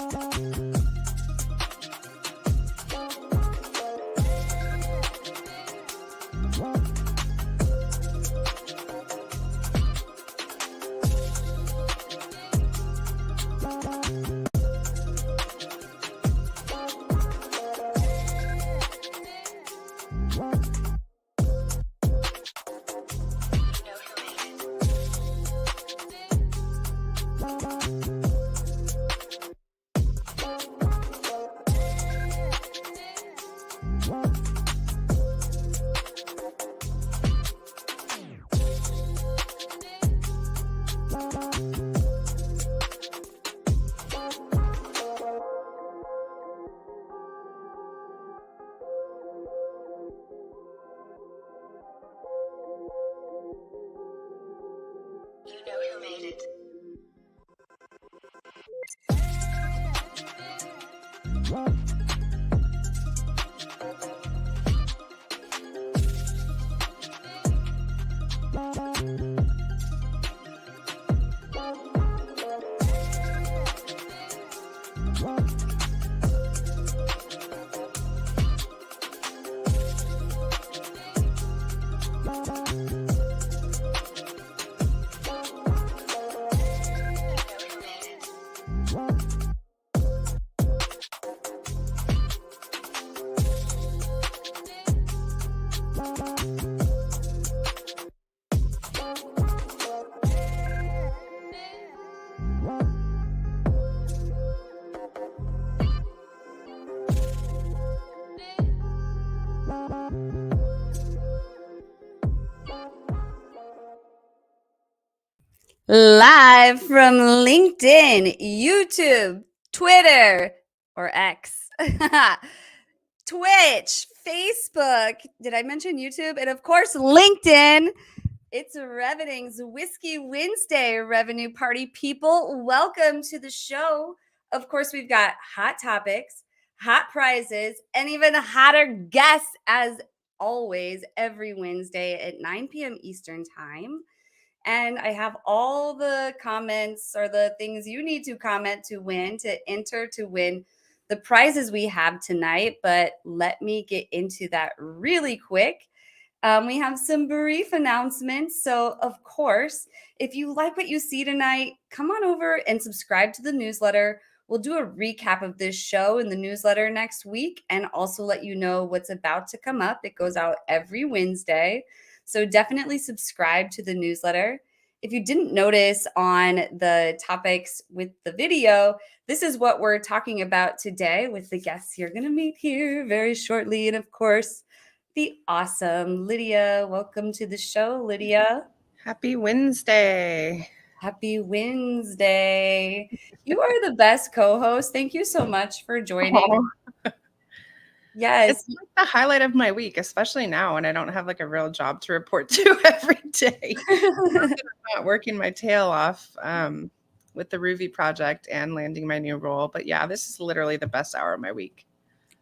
You know who made it. Live from LinkedIn, YouTube, Twitter, or X, Twitch, Facebook. Did I mention YouTube? And of course, LinkedIn. It's Reveting's Whiskey Wednesday, revenue party people. Welcome to the show. Of course, we've got hot topics, hot prizes, and even hotter guests as always every Wednesday at 9 p.m. Eastern Time. And I have all the comments or the things you need to comment to win, to enter to win the prizes we have tonight. But let me get into that really quick. We have some brief announcements. So, of course, if you like what you see tonight, come on over and subscribe to the newsletter. We'll do a recap of this show in the newsletter next week and also let you know what's about to come up. It goes out every Wednesday. So definitely subscribe to the newsletter. If you didn't notice on the topics with the video, this is what we're talking about today with the guests you're going to meet here very shortly. And of course, the awesome Lydia. Welcome to the show, Lydia. Happy Wednesday. Happy Wednesday. You are the best co-host. Thank you so much for joining. Yes. It's like the highlight of my week, especially now when I don't have like a real job to report to every day. I'm not working my tail off with the Ruby project and landing my new role. But yeah, this is literally the best hour of my week.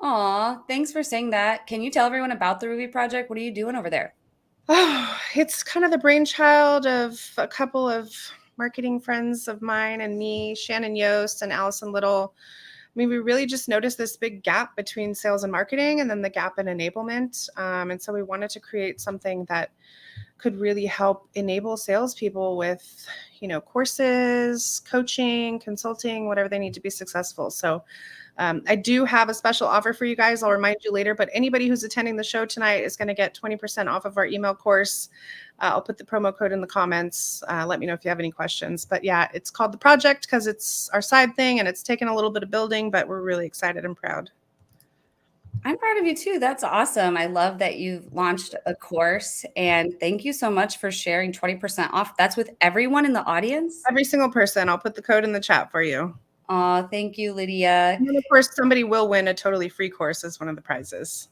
Aw, thanks for saying that. Can you tell everyone about the Ruby project? What are you doing over there? Oh, it's kind of the brainchild of a couple of marketing friends of mine and me, Shannon Yost and Allison Little. I mean, we really just noticed this big gap between sales and marketing and then the gap in enablement. And so we wanted to create something that could really help enable salespeople with, courses, coaching, consulting, whatever they need to be successful. So I do have a special offer for you guys. I'll remind you later, but anybody who's attending the show tonight is going to get 20% off of our email course. I'll put the promo code in the comments. Let me know if you have any questions. But yeah, it's called The Project because it's our side thing and it's taken a little bit of building, but we're really excited and proud. I'm proud of you too. That's awesome. I love that you've launched a course and thank you so much for sharing 20% off. That's with everyone in the audience? Every single person. I'll put the code in the chat for you. Oh, thank you, Lydia. And then of course, somebody will win a totally free course as one of the prizes.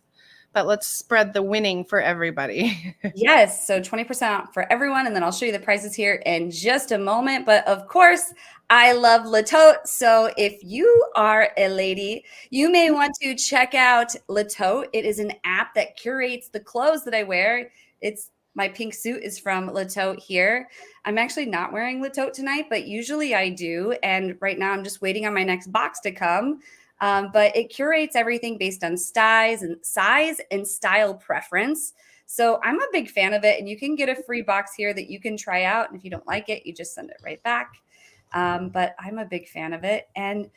But let's spread the winning for everybody. Yes, so 20% off for everyone, and then I'll show you the prizes here in just a moment. But of course, I love Latote, so if you are a lady, you may want to check out Latote. It is an app that curates the clothes that I wear. It's My pink suit is from Le Tote here. I'm actually not wearing Le Tote tonight, but usually I do. And right now I'm just waiting on my next box to come. But it curates everything based on size and style preference. So I'm a big fan of it. And you can get a free box here that you can try out. And if you don't like it, you just send it right back. But I'm a big fan of it. And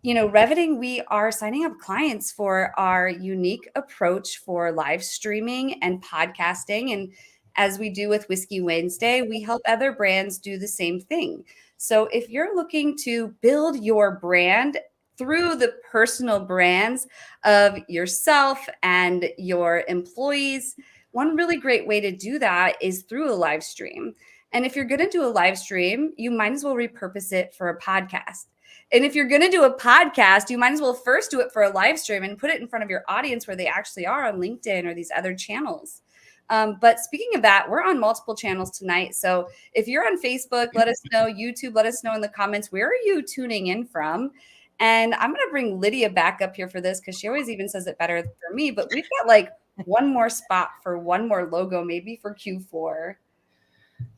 Reveting, we are signing up clients for our unique approach for live streaming and podcasting. And as we do with Whiskey Wednesday, we help other brands do the same thing. So if you're looking to build your brand through the personal brands of yourself and your employees, one really great way to do that is through a live stream. And if you're going to do a live stream, you might as well repurpose it for a podcast. And if you're going to do a podcast, you might as well first do it for a live stream and put it in front of your audience where they actually are on LinkedIn or these other channels. But speaking of that, we're on multiple channels tonight. So if you're on Facebook, let us know. YouTube, let us know in the comments, where are you tuning in from? And I'm going to bring Lydia back up here for this because she always even says it better for me. But we've got like one more spot for one more logo, maybe for Q4.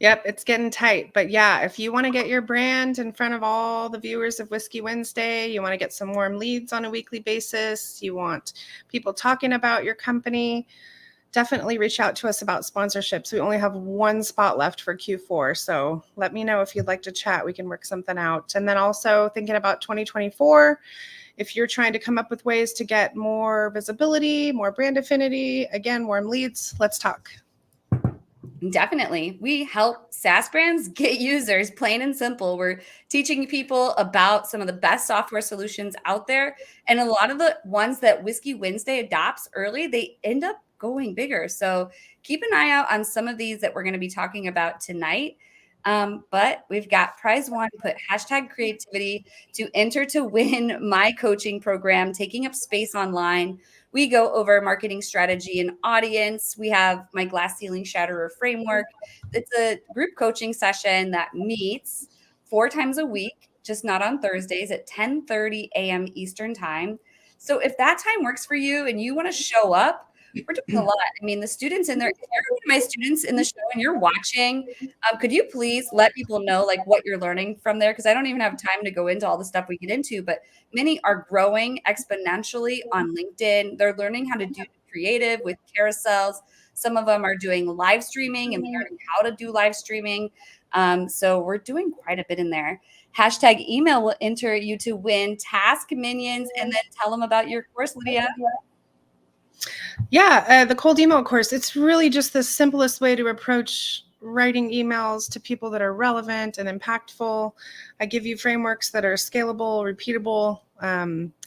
Yep, it's getting tight. But yeah, if you want to get your brand in front of all the viewers of Whiskey Wednesday, you want to get some warm leads on a weekly basis, you want people talking about your company, definitely reach out to us about sponsorships. We only have one spot left for Q4. So let me know if you'd like to chat. We can work something out. And then also thinking about 2024, if you're trying to come up with ways to get more visibility, more brand affinity, again, warm leads, let's talk. Definitely. We help SaaS brands get users, plain and simple. We're teaching people about some of the best software solutions out there. And a lot of the ones that Whiskey Wednesday adopts early, they end up going bigger. So keep an eye out on some of these that we're going to be talking about tonight. But we've got prize one, put hashtag creativity to enter to win my coaching program, Taking Up Space Online. We go over marketing strategy and audience. We have my glass ceiling shatterer framework. It's a group coaching session that meets 4 times a week, just not on Thursdays at 10:30 a.m. Eastern time. So if that time works for you and you want to show up, we're doing a lot. I mean, the students in there, if you're one of my students in the show and you're watching, could you please let people know like what you're learning from there? Because I don't even have time to go into all the stuff we get into, but many are growing exponentially on LinkedIn. They're learning how to do creative with carousels. Some of them are doing live streaming and learning how to do live streaming. So we're doing quite a bit in there. Hashtag email will enter you to win task minions, and then tell them about your course, Lydia. Yeah, the cold email course, it's really just the simplest way to approach writing emails to people that are relevant and impactful. I give you frameworks that are scalable, repeatable.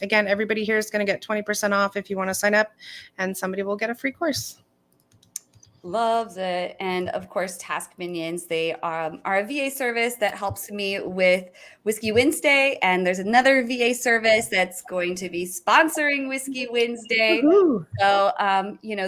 Again, everybody here is going to get 20% off if you want to sign up, and somebody will get a free course. Loves it. And of course, Task Minions, they are a VA service that helps me with Whiskey Wednesday. And there's another VA service that's going to be sponsoring Whiskey Wednesday. Woo-hoo. So,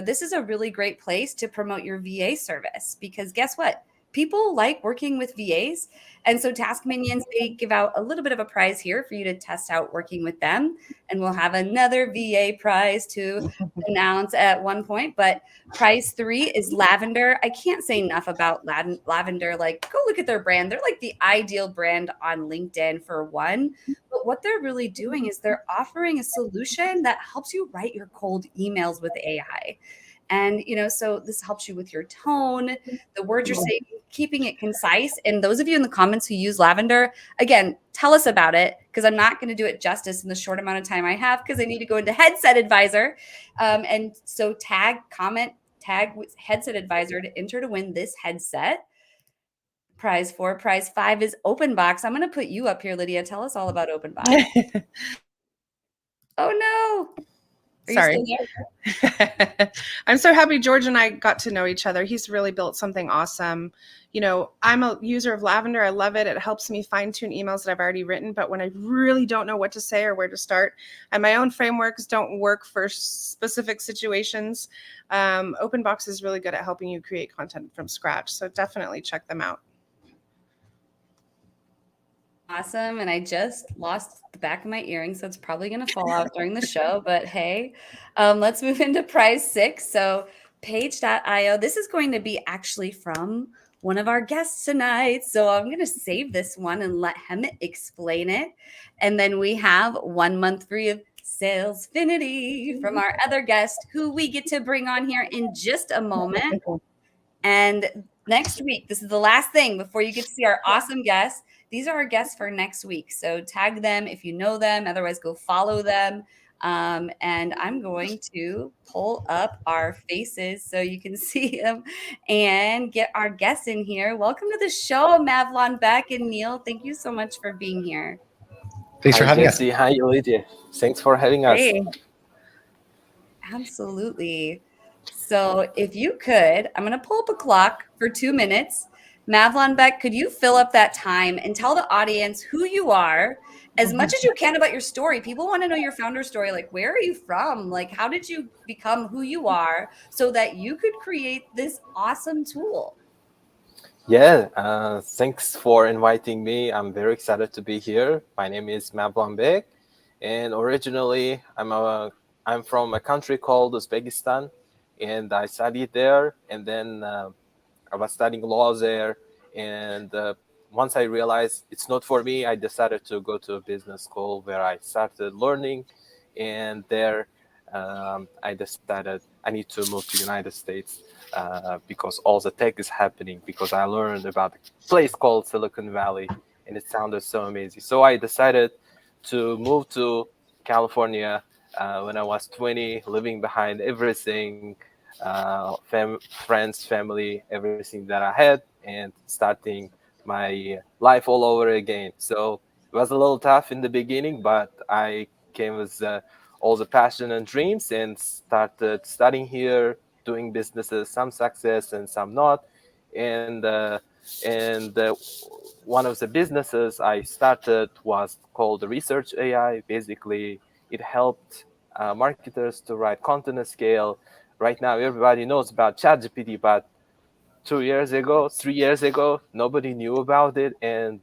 this is a really great place to promote your VA service because guess what? People like working with VAs. And so Task Minions, they give out a little bit of a prize here for you to test out working with them. And we'll have another VA prize to announce at one point. But prize 3 is Lavender. I can't say enough about Lavender. Like, go look at their brand. They're like the ideal brand on LinkedIn for one. But what they're really doing is they're offering a solution that helps you write your cold emails with AI. And, so this helps you with your tone, the words you're saying, keeping it concise. And those of you in the comments who use Lavender, again, tell us about it because I'm not going to do it justice in the short amount of time I have because I need to go into Headset Advisor. And so tag Headset Advisor to enter to win this headset. Prize 4. Prize 5 is Open Box. I'm going to put you up here, Lydia. Tell us all about Open Box. Oh, no. Sorry. I'm so happy George and I got to know each other. He's really built something awesome. I'm a user of Lavender. I love it. It helps me fine tune emails that I've already written. But when I really don't know what to say or where to start, and my own frameworks don't work for specific situations, OpenBox is really good at helping you create content from scratch. So definitely check them out. Awesome. And I just lost the back of my earring, so it's probably going to fall out during the show. But hey, let's move into prize 6. So Page.io. This is going to be actually from one of our guests tonight. So I'm going to save this one and let him explain it. And then we have 1 month free of Salesfinity from our other guest who we get to bring on here in just a moment. And next week, this is the last thing before you get to see our awesome guests. These are our guests for next week. So tag them if you know them. Otherwise, go follow them. And I'm going to pull up our faces so you can see them and get our guests in here. Welcome to the show, Mavlon Beck and Neil. Thank you so much for being here. Thanks for having Jesse. us. Hi, Lydia. Thanks for having us. Hey. Absolutely. So if you could, I'm going to pull up a clock for 2 minutes. Mavlon Beck, could you fill up that time and tell the audience who you are as much as you can about your story? People want to know your founder story. Like, where are you from? Like, how did you become who you are so that you could create this awesome tool? Yeah, thanks for inviting me. I'm very excited to be here. My name is Mavlon Beck, and originally I'm from a country called Uzbekistan, and I studied there, and then I was studying law there, and once I realized it's not for me, I decided to go to a business school where I started learning, and there I decided I need to move to United States because all the tech is happening, because I learned about a place called Silicon Valley, and it sounded so amazing. So I decided to move to California when I was 20, leaving behind everything, friends, family, everything that I had, and starting my life all over again. So it was a little tough in the beginning, but I came with all the passion and dreams and started studying here, doing businesses, some success and some not. And one of the businesses I started was called the Research AI. Basically, it helped marketers to write content at scale. Right now, everybody knows about ChatGPT, but 2 years ago, 3 years ago, nobody knew about it, and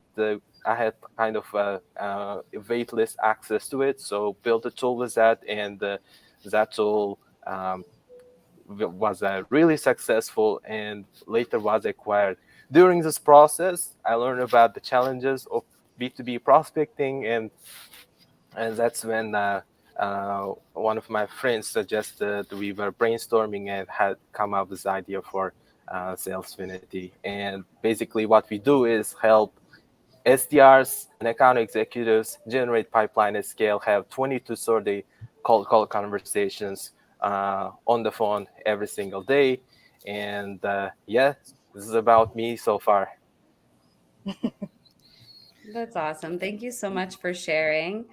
I had kind of waitlist access to it. So built a tool with that, and that tool was really successful, and later was acquired. During this process, I learned about the challenges of B2B prospecting, and that's when one of my friends suggested, we were brainstorming and had come up with the idea for Salesfinity. And basically what we do is help SDRs and account executives generate pipeline at scale, have 20 to 30 call conversations on the phone every single day. And yeah, this is about me so far. That's awesome. Thank you so much for sharing.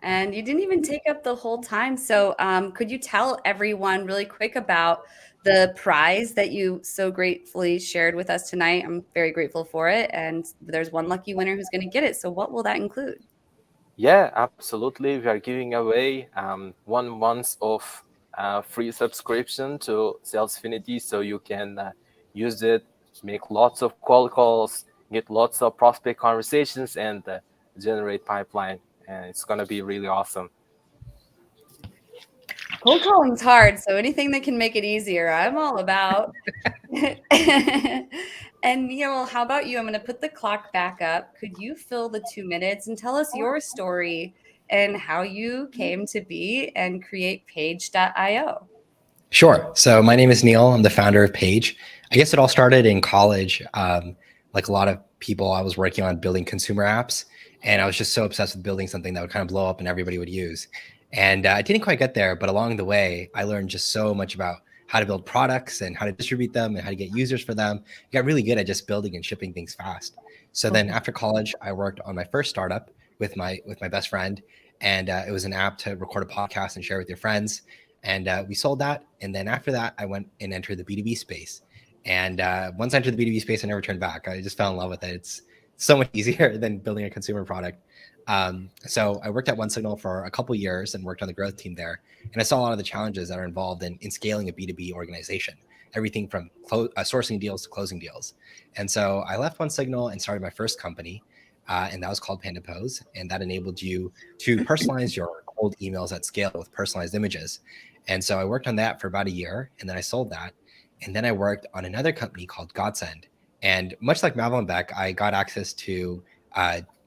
And you didn't even take up the whole time. So, could you tell everyone really quick about the prize that you so gratefully shared with us tonight? I'm very grateful for it. And there's one lucky winner who's going to get it. So, what will that include? Yeah, absolutely. We are giving away 1 month of free subscription to Salesfinity, so you can use it, make lots of calls, get lots of prospect conversations, and generate pipeline. And it's gonna be really awesome. Cold calling's hard. So, anything that can make it easier, I'm all about. And Neil, how about you? I'm going to put the clock back up. Could you fill the 2 minutes and tell us your story and how you came to be and create Page.io? Sure. So my name is Neil. I'm the founder of Page. I guess it all started in college. Like a lot of people, I was working on building consumer apps, and I was just so obsessed with building something that would kind of blow up and everybody would use. And I didn't quite get there, but along the way, I learned just so much about how to build products and how to distribute them and how to get users for them. I got really good at just building and shipping things fast. So then after college, I worked on my first startup with my best friend, and it was an app to record a podcast and share with your friends. And we sold that. And then after that, I went and entered the B2B space. And once I entered the B2B space, I never turned back. I just fell in love with it. It's so much easier than building a consumer product. So I worked at OneSignal for a couple of years and worked on the growth team there. And I saw a lot of the challenges that are involved in scaling a B2B organization, everything from sourcing deals to closing deals. And so I left OneSignal and started my first company. And that was called Panda Pose. And that enabled you to personalize your cold emails at scale with personalized images. And so I worked on that for about a year, and then I sold that. And then I worked on another company called Godsend. And much like Mavel and Beck, I got access to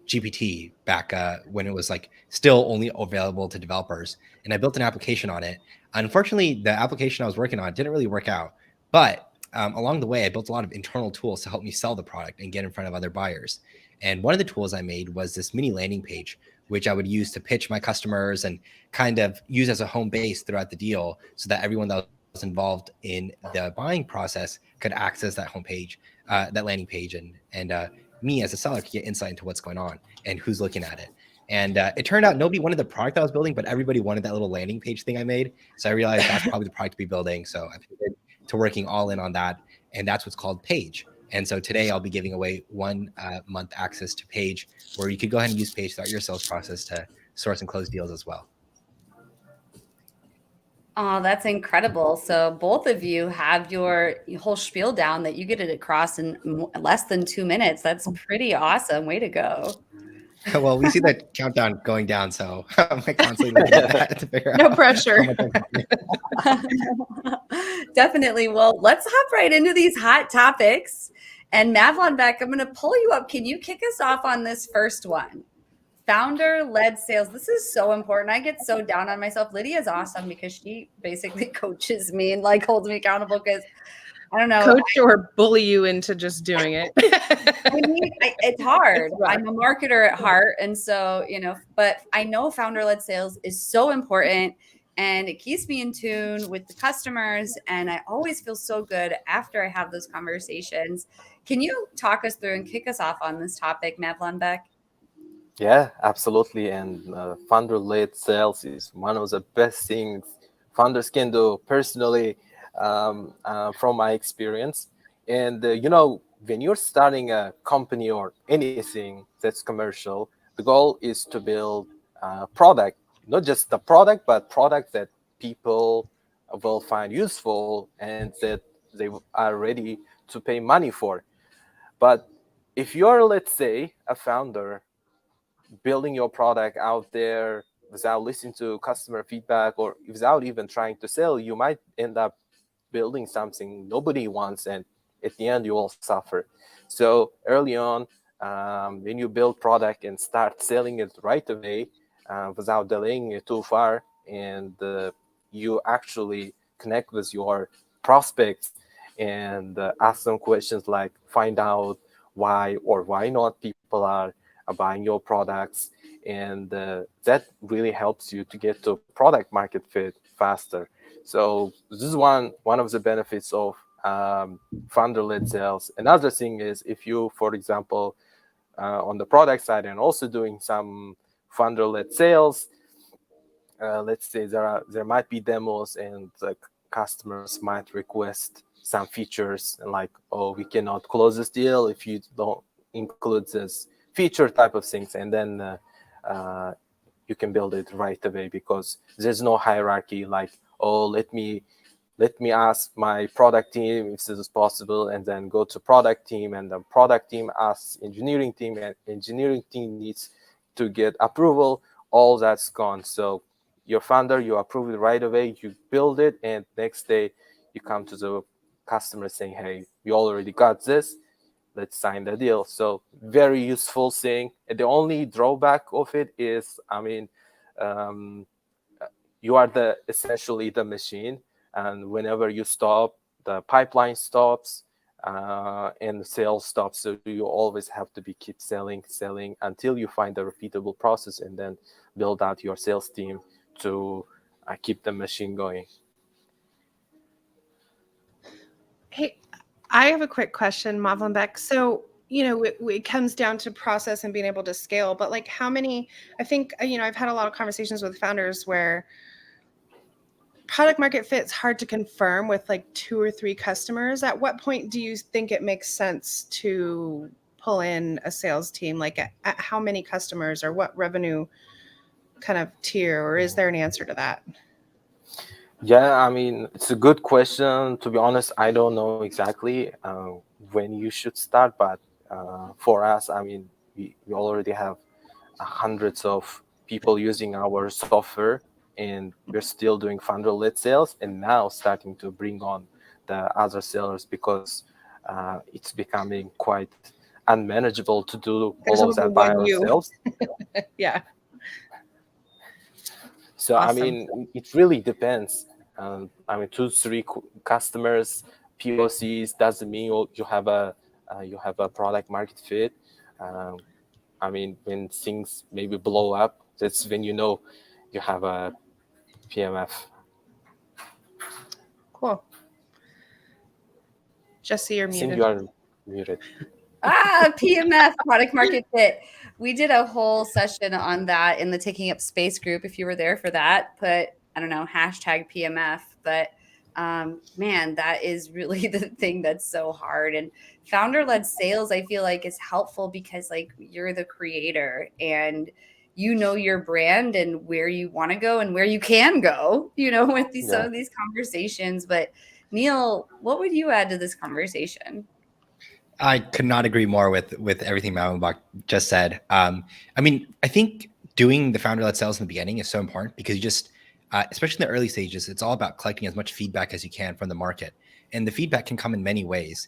GPT back when it was like still only available to developers. And I built an application on it. Unfortunately, the application I was working on didn't really work out. But along the way, I built a lot of internal tools to help me sell the product and get in front of other buyers. And one of the tools I made was this mini landing page, which I would use to pitch my customers and kind of use as a home base throughout the deal so that everyone that was involved in the buying process could access that homepage, that landing page, and me as a seller could get insight into what's going on and who's looking at it. And it turned out nobody wanted the product I was building, but everybody wanted that little landing page thing I made. So I realized that's probably the product to be building. So I pivoted to working all in on that. And that's what's called Page. And so today I'll be giving away 1 month access to Page, where you could go ahead and use Page throughout your sales process to source and close deals as well. Oh, that's incredible. So both of you have your whole spiel down that you get it across in less than 2 minutes. That's pretty awesome. Way to go. Well, we see that countdown going down, so I'm constantly looking at that to figure No out pressure. Definitely. Well, let's hop right into these hot topics. And Mavlon Beck, I'm going to pull you up. Can you kick us off on this first one? Founder-led sales. This is so important. I get so down on myself. Lydia's awesome because she basically coaches me and like holds me accountable because I don't know. Coach or bully you into just doing it. It's hard. It's rough. I'm a marketer at heart. And so, but I know founder-led sales is so important and it keeps me in tune with the customers. And I always feel so good after I have those conversations. Can you talk us through and kick us off on this topic, Mavlon Beck? Yeah, absolutely. And founder-led sales is one of the best things founders can do personally, from my experience. And, when you're starting a company or anything that's commercial, the goal is to build a product, not just the product, but product that people will find useful and that they are ready to pay money for. But if you're, let's say, a founder building your product out there without listening to customer feedback or without even trying to sell, you might end up building something nobody wants, and at the end you will suffer. So early on, when you build product and start selling it right away, without delaying it too far, and you actually connect with your prospects and ask them questions like find out why or why not people are buying your products, and that really helps you to get to product market fit faster. So this is one of the benefits of founder-led sales. Another thing is if you, for example, on the product side and also doing some founder-led sales, let's say there might be demos and the customers might request some features like, oh, we cannot close this deal if you don't include this feature type of things, and then you can build it right away because there's no hierarchy like, oh, let me ask my product team if this is possible, and then go to product team, and the product team asks engineering team, and engineering team needs to get approval. All that's gone. So your founder, you approve it right away, you build it, and next day you come to the customer saying, hey, we already got this, let's sign the deal. So very useful thing. And the only drawback of it is, you are essentially the machine, and whenever you stop, the pipeline stops, and the sales stops. So you always have to keep selling until you find a repeatable process, and then build out your sales team to keep the machine going. Hey, I have a quick question, Mavlon Beck. So, it comes down to process and being able to scale, but like how many, I think, I've had a lot of conversations with founders where product market fit is hard to confirm with like 2 or 3 customers. At what point do you think it makes sense to pull in a sales team? Like at how many customers or what revenue kind of tier, or is there an answer to that? Yeah, it's a good question. To be honest, I don't know exactly when you should start, but for us, we already have hundreds of people using our software, and we're still doing founder-led sales, and now starting to bring on the other sellers because it's becoming quite unmanageable to do There's all of only that by one you. ourselves. Yeah. So Awesome. I mean, it really depends. I mean, 2-3 customers, POCs doesn't mean you have a product market fit. I mean, when things maybe blow up, that's when you know you have a PMF. Cool. Jesse, you're I think muted. you are muted. PMF, product market fit. We did a whole session on that in the Taking Up Space group. If you were there for that, put, I don't know, hashtag PMF. But man, that is really the thing that's so hard. And founder-led sales, I feel like, is helpful because like you're the creator and you know your brand and where you want to go and where you can go, you know, with these, some of these conversations. But Neil, what would you add to this conversation? I could not agree more with everything Malambach just said. I mean, I think doing the founder-led sales in the beginning is so important because you just, especially in the early stages, it's all about collecting as much feedback as you can from the market. And the feedback can come in many ways.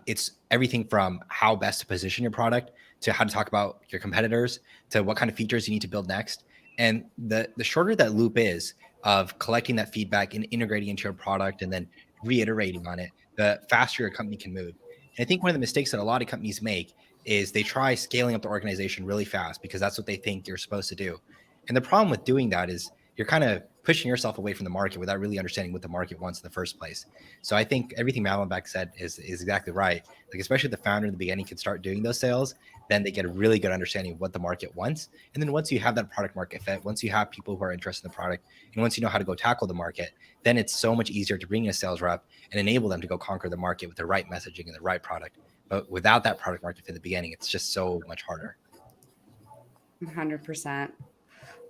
It's everything from how best to position your product to how to talk about your competitors to what kind of features you need to build next. And the shorter that loop is of collecting that feedback and integrating into your product and then reiterating on it, the faster your company can move. And I think one of the mistakes that a lot of companies make is they try scaling up the organization really fast because that's what they think you're supposed to do. And the problem with doing that is you're kind of pushing yourself away from the market without really understanding what the market wants in the first place. So I think everything Malambach said is exactly right. Like, especially if the founder in the beginning can start doing those sales, then they get a really good understanding of what the market wants. And then once you have that product market fit, once you have people who are interested in the product, and once you know how to go tackle the market, then it's so much easier to bring in a sales rep and enable them to go conquer the market with the right messaging and the right product. But without that product market fit in the beginning, it's just so much harder. 100%.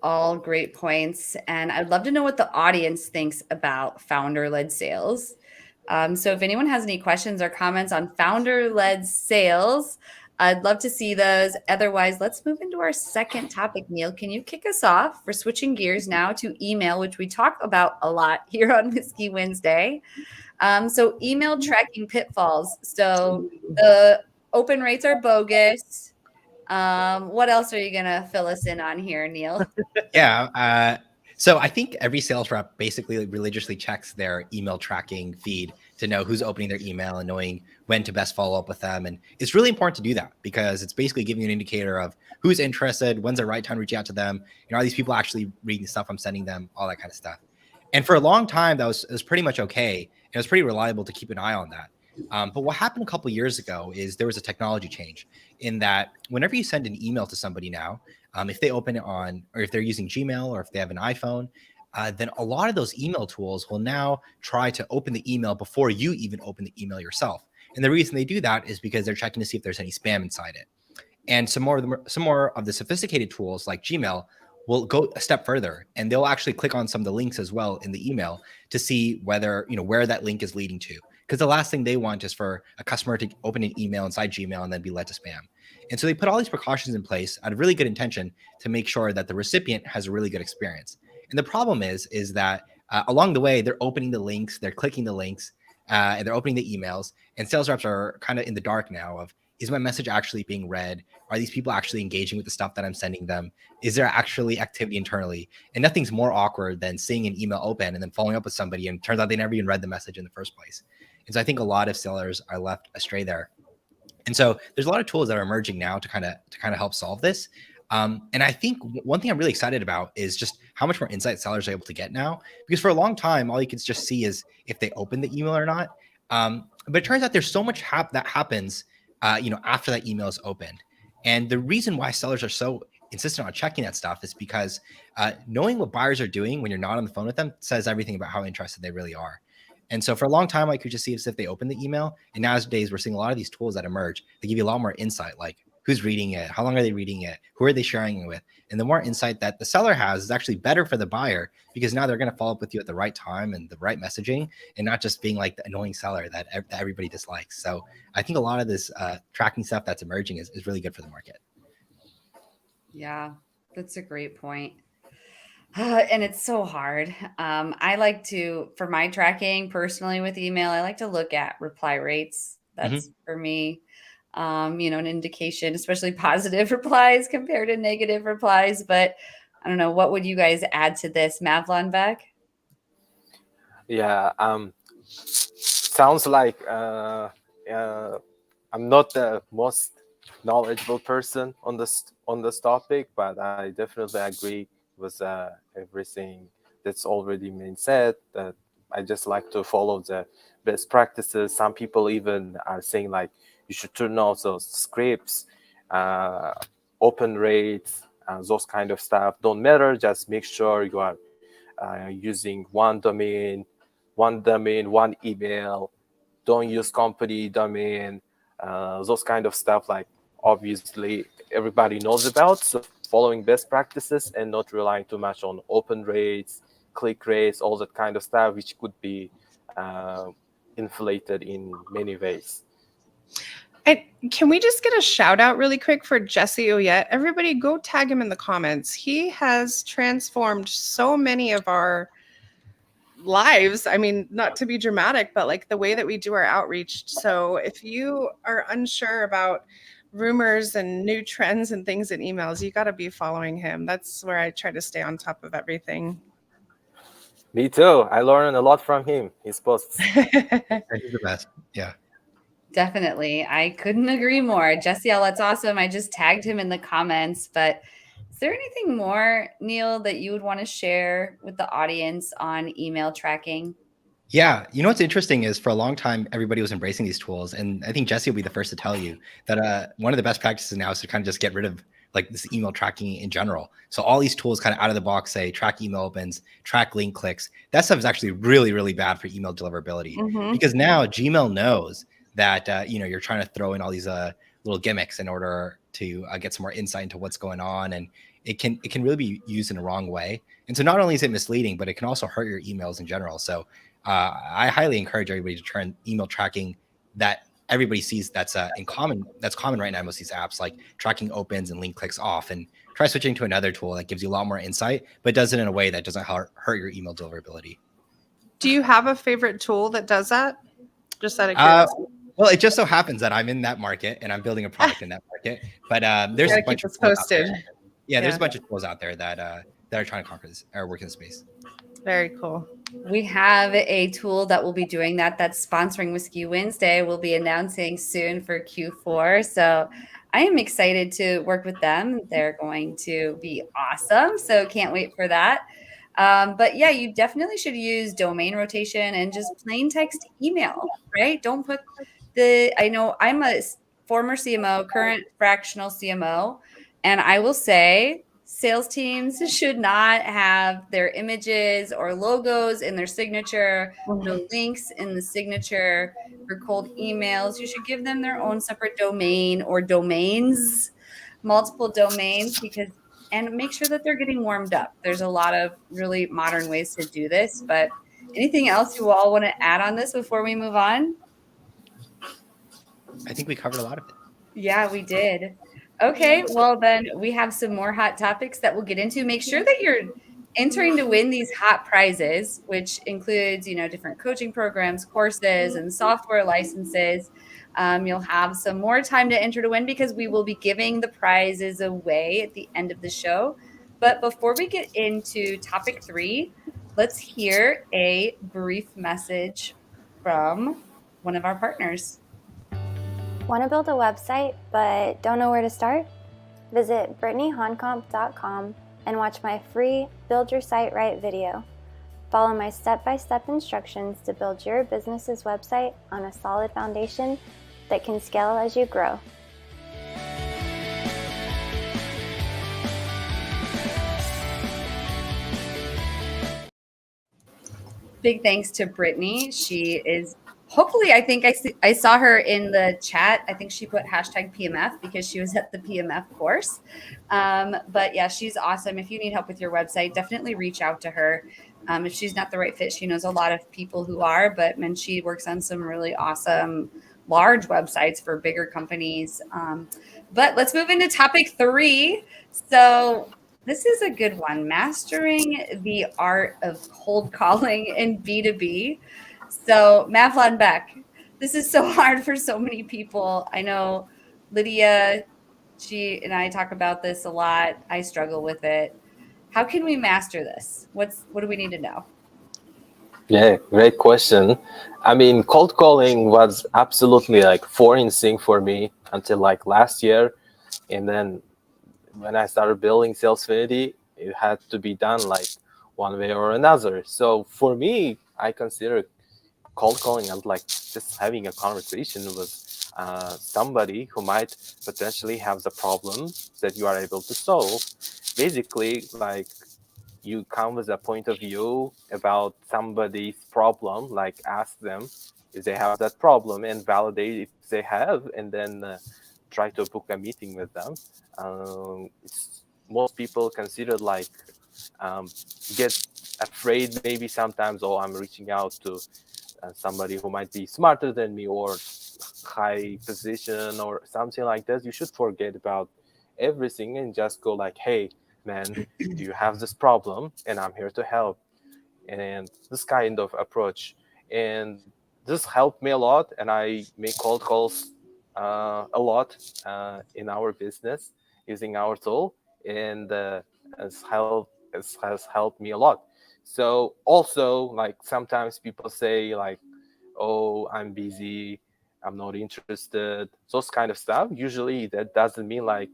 All great points. And I'd love to know what the audience thinks about founder-led sales. So if anyone has any questions or comments on founder-led sales, I'd love to see those. Otherwise, let's move into our second topic. Neil, can you kick us off? We're switching gears now to email, which we talk about a lot here on Whiskey Wednesday. So email tracking pitfalls. So the open rates are bogus. What else are you going to fill us in on here, Neil? Yeah. So I think every sales rep basically religiously checks their email tracking feed to know who's opening their email and knowing when to best follow up with them. And it's really important to do that because it's basically giving you an indicator of who's interested, when's the right time to reach out to them, are these people actually reading the stuff I'm sending them, all that kind of stuff. And for a long time, it was pretty much okay. It was pretty reliable to keep an eye on that. But what happened a couple of years ago is there was a technology change in that whenever you send an email to somebody now, if they open it on, or if they're using Gmail or if they have an iPhone, then a lot of those email tools will now try to open the email before you even open the email yourself. And the reason they do that is because they're checking to see if there's any spam inside it. And some more of the sophisticated tools like Gmail will go a step further, and they'll actually click on some of the links as well in the email to see whether, where that link is leading to. Because the last thing they want is for a customer to open an email inside Gmail and then be led to spam. And so they put all these precautions in place out of really good intention to make sure that the recipient has a really good experience. And the problem is that along the way, they're opening the links, they're clicking the links, and they're opening the emails. And sales reps are kind of in the dark now of, is my message actually being read? Are these people actually engaging with the stuff that I'm sending them? Is there actually activity internally? And nothing's more awkward than seeing an email open and then following up with somebody and it turns out they never even read the message in the first place. And so I think a lot of sellers are left astray there. And so there's a lot of tools that are emerging now to kind of help solve this. And I think one thing I'm really excited about is just how much more insight sellers are able to get now. Because for a long time, all you could just see is if they open the email or not. But it turns out there's so much that happens, after that email is opened. And the reason why sellers are so insistent on checking that stuff is because knowing what buyers are doing when you're not on the phone with them says everything about how interested they really are. And so for a long time, I could just see if they open the email. And nowadays, we're seeing a lot of these tools that emerge. They give you a lot more insight, like who's reading it, how long are they reading it, who are they sharing it with? And the more insight that the seller has is actually better for the buyer because now they're going to follow up with you at the right time and the right messaging and not just being like the annoying seller that everybody dislikes. So I think a lot of this tracking stuff that's emerging is really good for the market. Yeah, that's a great point. And it's so hard. I like to, for my tracking personally with email, I like to look at reply rates. That's for me, an indication, especially positive replies compared to negative replies. But I don't know, what would you guys add to this, Mavlon Beck? Yeah, sounds like I'm not the most knowledgeable person on this topic, but I definitely agree with everything that's already been said. That I just like to follow the best practices. Some people even are saying like you should turn off those scripts, uh, open rates, those kind of stuff don't matter. Just make sure you are using one domain, one email. Don't use company domain. Those kind of stuff, like obviously everybody knows about. So following best practices and not relying too much on open rates, click rates, all that kind of stuff, which could be inflated in many ways. And can we just get a shout out really quick for Jesse Oyette? Everybody go tag him in the comments. He has transformed so many of our lives. I mean, not to be dramatic, but like the way that we do our outreach. So if you are unsure about rumors and new trends and things in emails, you got to be following him. That's where I try to stay on top of everything. Me too. I learned a lot from him. His posts. He's the best. Yeah. Definitely. I couldn't agree more. Jesse L, that's awesome. I just tagged him in the comments, but is there anything more, Neil, that you would want to share with the audience on email tracking? Yeah, you know what's interesting is for a long time everybody was embracing these tools, and I think Jesse will be the first to tell you that one of the best practices now is to kind of just get rid of like this email tracking in general. So all these tools kind of out of the box say track email opens, track link clicks. That stuff is actually really, really bad for email deliverability because now Gmail knows that you're trying to throw in all these little gimmicks in order to get some more insight into what's going on, and it can really be used in the wrong way. And so not only is it misleading, but it can also hurt your emails in general. So I highly encourage everybody to turn email tracking that everybody sees that's common right now in most of these apps, like tracking opens and link clicks off, and try switching to another tool that gives you a lot more insight, but does it in a way that doesn't hurt your email deliverability. Do you have a favorite tool that does that? Just out of curiosity. Well, it just so happens that I'm in that market and I'm building a product in that market, but there's a bunch of tools posted. there's a bunch of tools out there that are trying to conquer this or work in the space. Very cool. We have a tool that will be doing that. That's sponsoring Whiskey Wednesday. We'll be announcing soon for Q4. So I am excited to work with them. They're going to be awesome. So can't wait for that. But yeah, you definitely should use domain rotation and just plain text email, right? Don't put I know I'm a former CMO, current fractional CMO, and I will say sales teams should not have their images or logos in their signature, no links in the signature for cold emails. You should give them their own separate domain or domains, multiple domains, and make sure that they're getting warmed up. There's a lot of really modern ways to do this, but anything else you all want to add on this before we move on? I think we covered a lot of it. Yeah, we did. Okay, well then we have some more hot topics that we'll get into. Make sure that you're entering to win these hot prizes, which includes, different coaching programs, courses, and software licenses. You'll have some more time to enter to win because we will be giving the prizes away at the end of the show. But before we get into topic 3, let's hear a brief message from one of our partners. Want to build a website but don't know where to start? Visit brittanyhoncomp.com and watch my free Build Your Site Right video. Follow my step-by-step instructions to build your business's website on a solid foundation that can scale as you grow. Big thanks to Brittany. She is hopefully, I think I saw her in the chat. I think she put #PMF because she was at the PMF course. But yeah, she's awesome. If you need help with your website, definitely reach out to her. If she's not the right fit, she knows a lot of people who are, but she works on some really awesome large websites for bigger companies. But let's move into topic 3. So This is a good one. Mastering the art of cold calling in B2B. So, Mavlon Beck, this is so hard for so many people. I know Lydia, she and I talk about this a lot. I struggle with it. How can we master this? What do we need to know? Yeah, great question. I mean, cold calling was absolutely like foreign thing for me until like last year. And then when I started building Salesfinity, it had to be done like one way or another. So for me, I consider cold calling as like just having a conversation with somebody who might potentially have the problem that you are able to solve. Basically, like you come with a point of view about somebody's problem, like ask them if they have that problem and validate if they have, and then try to book a meeting with them. Most people consider like get afraid maybe sometimes, oh, I'm reaching out to somebody who might be smarter than me or high position or something like that. You should forget about everything and just go like, hey man, do you have this problem and I'm here to help, and this kind of approach. And this helped me a lot, and I make cold calls a lot in our business using our tool, and has helped me a lot. So also, like, sometimes people say like, oh, I'm busy, I'm not interested, those kind of stuff. Usually that doesn't mean like,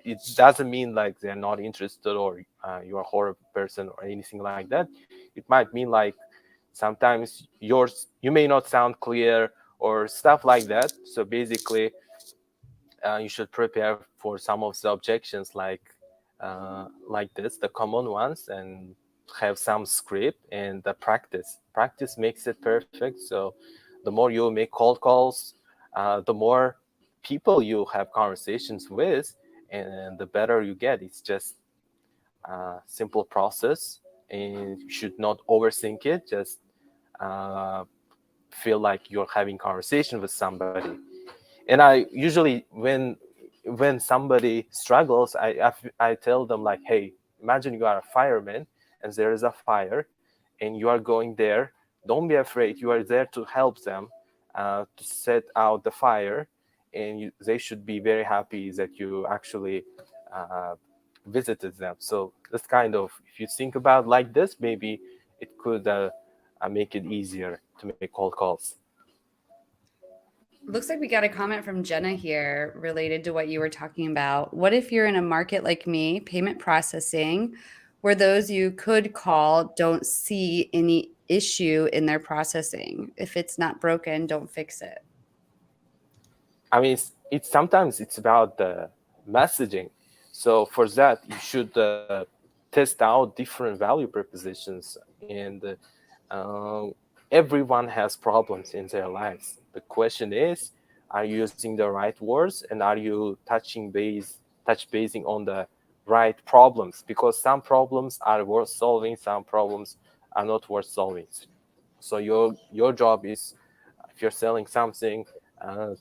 it doesn't mean like they're not interested or you're a horrible person or anything like that. It might mean like sometimes you may not sound clear or stuff like that. So basically, you should prepare for some of the objections like this, the common ones, and have some script and the practice. Practice makes it perfect. So the more you make cold calls, the more people you have conversations with, and the better you get. It's just a simple process, and you should not overthink it. Just uh, feel like you're having conversation with somebody. And I usually, when somebody struggles, I tell them like, hey, imagine you are a fireman and there is a fire and you are going there. Don't be afraid, you are there to help them to set out the fire, and they should be very happy that you actually uh, visited them. So that's kind of, if you think about like this, maybe it could make it easier to make cold calls. Looks like we got a comment from Jenna here related to what you were talking about. What if you're in a market like me, payment processing, where those you could call don't see any issue in their processing? If it's not broken, don't fix it. I mean, it's sometimes it's about the messaging. So for that, you should test out different value propositions, and everyone has problems in their lives. The question is, are you using the right words, and are you touch basing on the right problems? Because some problems are worth solving, some problems are not worth solving. So your job is, if you're selling something,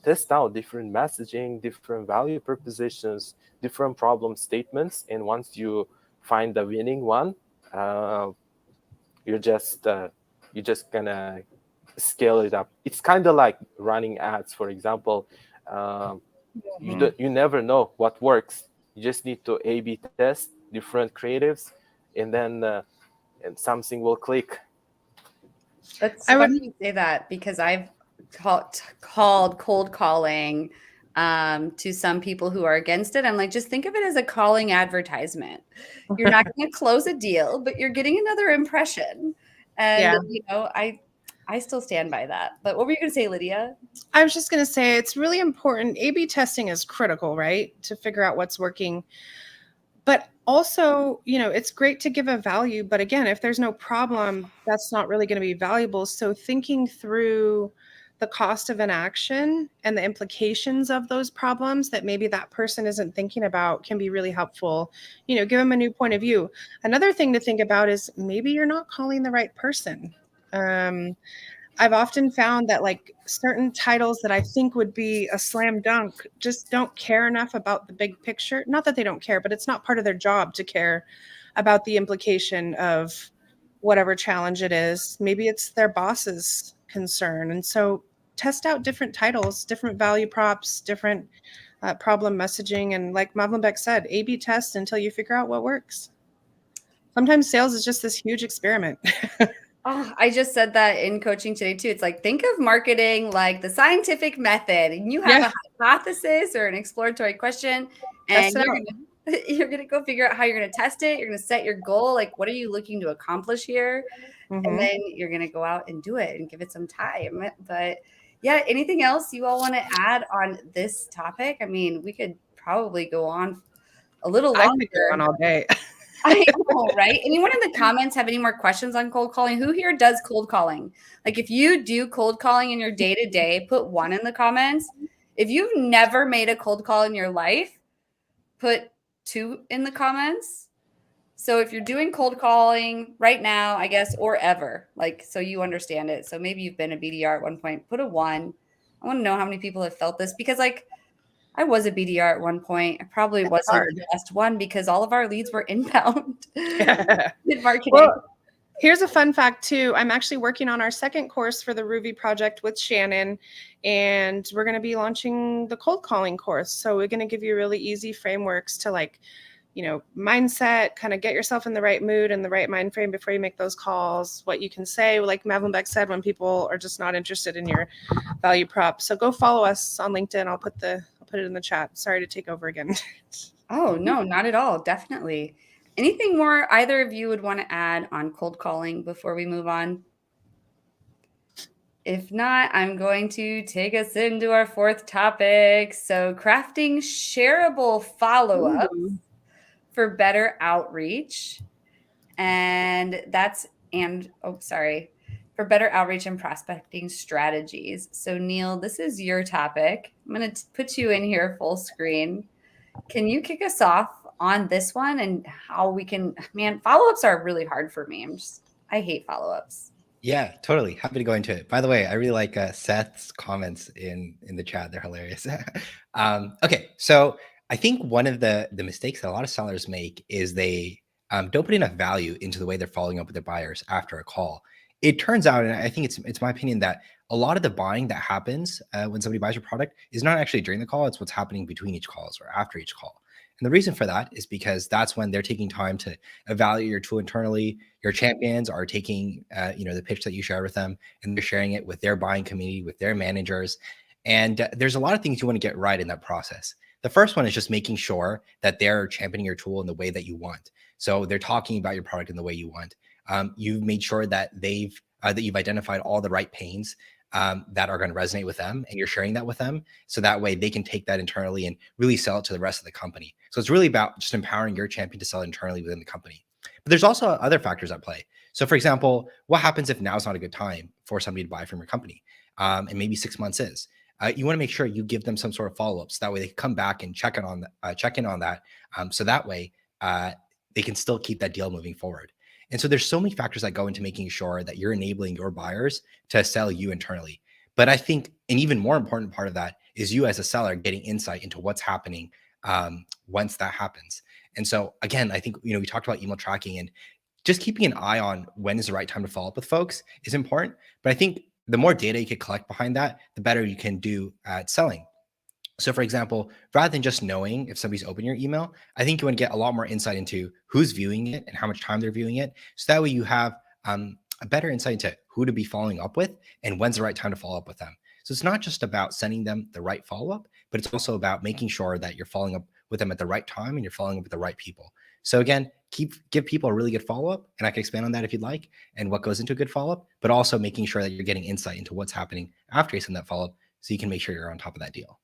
test out different messaging, different value propositions, different problem statements, and once you find the winning one, uh, you're just gonna scale it up. It's kind of like running ads, for example. You never know what works. You just need to A/B test different creatives, and then and something will click. That's I would funny you say that because I've called cold calling to some people who are against it. I'm like, just think of it as a calling advertisement. You're not going to close a deal, but you're getting another impression. And Yeah. I still stand by that. But what were you going to say, Lydia? I was just going to say it's really important. A/B testing is critical, right? To figure out what's working. But also, it's great to give a value. But again, if there's no problem, that's not really going to be valuable. So thinking through the cost of an action and the implications of those problems that maybe that person isn't thinking about can be really helpful. Give them a new point of view. Another thing to think about is maybe you're not calling the right person. I've often found that like certain titles that I think would be a slam dunk just don't care enough about the big picture. Not that they don't care, but it's not part of their job to care about the implication of whatever challenge it is. Maybe it's their boss's concern. And so test out different titles, different value props, different problem messaging. And like Madeline Beck said, A/B test until you figure out what works. Sometimes sales is just this huge experiment. Oh, I just said that in coaching today too. It's like, think of marketing like the scientific method, and you have Yeah. a hypothesis or an exploratory question, and Test it out. you're gonna go figure out how you're gonna test it. You're gonna set your goal, like what are you looking to accomplish here, and Mhm. then you're gonna go out and do it and give it some time. But yeah, anything else you all want to add on this topic? I mean, we could probably go on a little I could go on longer. all day. I know, right? Anyone in the comments have any more questions on cold calling? Who here does cold calling? Like if you do cold calling in your day-to-day, put 1 in the comments. If you've never made a cold call in your life, put 2 in the comments. So if you're doing cold calling right now, I guess, or ever, like, so you understand it. So maybe you've been a BDR at one point, put a 1. I want to know how many people have felt this, because like I was a BDR at one point. I probably wasn't hard. the best one because all of our leads were inbound in marketing. Well, here's a fun fact too. I'm actually working on our second course for the Ruby project with Shannon, and we're going to be launching the cold calling course. So we're going to give you really easy frameworks to like, mindset, kind of get yourself in the right mood and the right mind frame before you make those calls, what you can say, like Madeline Beck said, when people are just not interested in your value prop. So go follow us on LinkedIn. I'll put it in the chat. Sorry to take over again. Oh, no, not at all. Definitely. Anything more either of you would want to add on cold calling before we move on? If not, I'm going to take us into our 4th topic. So crafting shareable follow-ups for better outreach. For better outreach and prospecting strategies. So Neil, this is your topic. I'm going to put you in here full screen. Can you kick us off on this one and how we can, man, follow-ups are really hard for me. I hate follow-ups. Yeah, totally. Happy to go into it. By the way, I really like Seth's comments in the chat. They're hilarious. Okay, so I think one of the mistakes that a lot of sellers make is they don't put enough value into the way they're following up with their buyers after a call. It turns out, and I think it's my opinion, that a lot of the buying that happens when somebody buys your product is not actually during the call. It's what's happening between each calls or after each call. And the reason for that is because that's when they're taking time to evaluate your tool internally. Your champions are taking, the pitch that you share with them, and they're sharing it with their buying community, with their managers. And there's a lot of things you want to get right in that process. The first one is just making sure that they're championing your tool in the way that you want. So they're talking about your product in the way you want. You've made sure that that you've identified all the right pains that are going to resonate with them, and you're sharing that with them. So that way they can take that internally and really sell it to the rest of the company. So it's really about just empowering your champion to sell internally within the company. But there's also other factors at play. So for example, what happens if now's not a good time for somebody to buy from your company? And maybe 6 months is. You want to make sure you give them some sort of follow-ups. That way they can come back and check in on that. So that way they can still keep that deal moving forward. And so there's so many factors that go into making sure that you're enabling your buyers to sell you internally. But I think an even more important part of that is you as a seller getting insight into what's happening once that happens. And so again, I think, we talked about email tracking, and just keeping an eye on when is the right time to follow up with folks is important. But I think the more data you can collect behind that, the better you can do at selling. So for example, rather than just knowing if somebody's opened your email, I think you want to get a lot more insight into who's viewing it and how much time they're viewing it. So that way you have a better insight into who to be following up with and when's the right time to follow up with them. So it's not just about sending them the right follow-up, but it's also about making sure that you're following up with them at the right time and you're following up with the right people. So again, give people a really good follow-up, and I can expand on that if you'd like, and what goes into a good follow-up, but also making sure that you're getting insight into what's happening after you send that follow-up so you can make sure you're on top of that deal.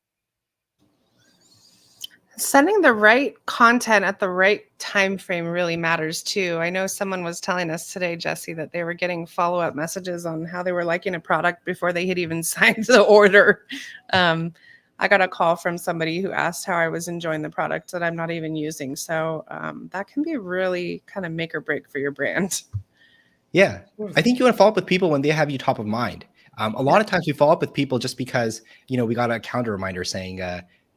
Sending the right content at the right time frame really matters too. I know someone was telling us today, Jesse, that they were getting follow-up messages on how they were liking a product before they had even signed the order. I got a call from somebody who asked how I was enjoying the product that I'm not even using. So that can be really kind of make or break for your brand. Yeah, I think you want to follow up with people when they have you top of mind. A lot of times we follow up with people just because, we got a calendar reminder saying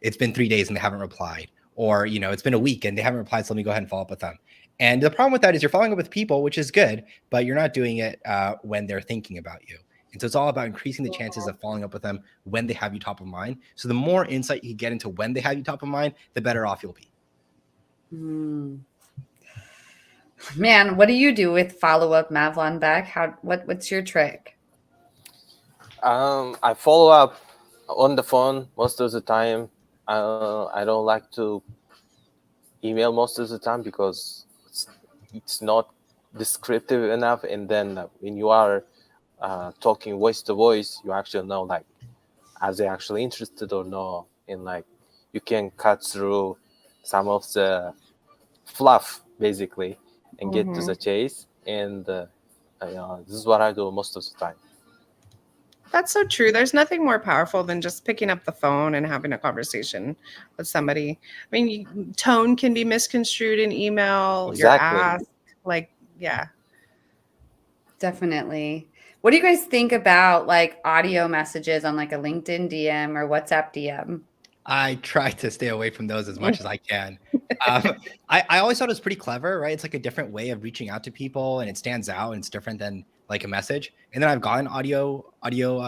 it's been 3 days and they haven't replied, or, it's been a week and they haven't replied. So let me go ahead and follow up with them. And the problem with that is you're following up with people, which is good, but you're not doing it when they're thinking about you. And so it's all about increasing the chances of following up with them when they have you top of mind. So the more insight you get into when they have you top of mind, the better off you'll be. Man, what do you do with follow-up, Mavlon Beck? What's your trick? I follow up on the phone most of the time. I don't like to email most of the time because it's not descriptive enough. And then when you are talking voice to voice, you actually know like, are they actually interested or no? And like you can cut through some of the fluff basically and get to the chase. And this is what I do most of the time. That's so true. There's nothing more powerful than just picking up the phone and having a conversation with somebody. I mean, tone can be misconstrued in email. Exactly. You're asked, yeah. Definitely. What do you guys think about like audio messages on like a LinkedIn DM or WhatsApp DM? I try to stay away from those as much as I can. I always thought it was pretty clever, right? It's like a different way of reaching out to people, and it stands out, and it's different than like a message. And then I've gotten audio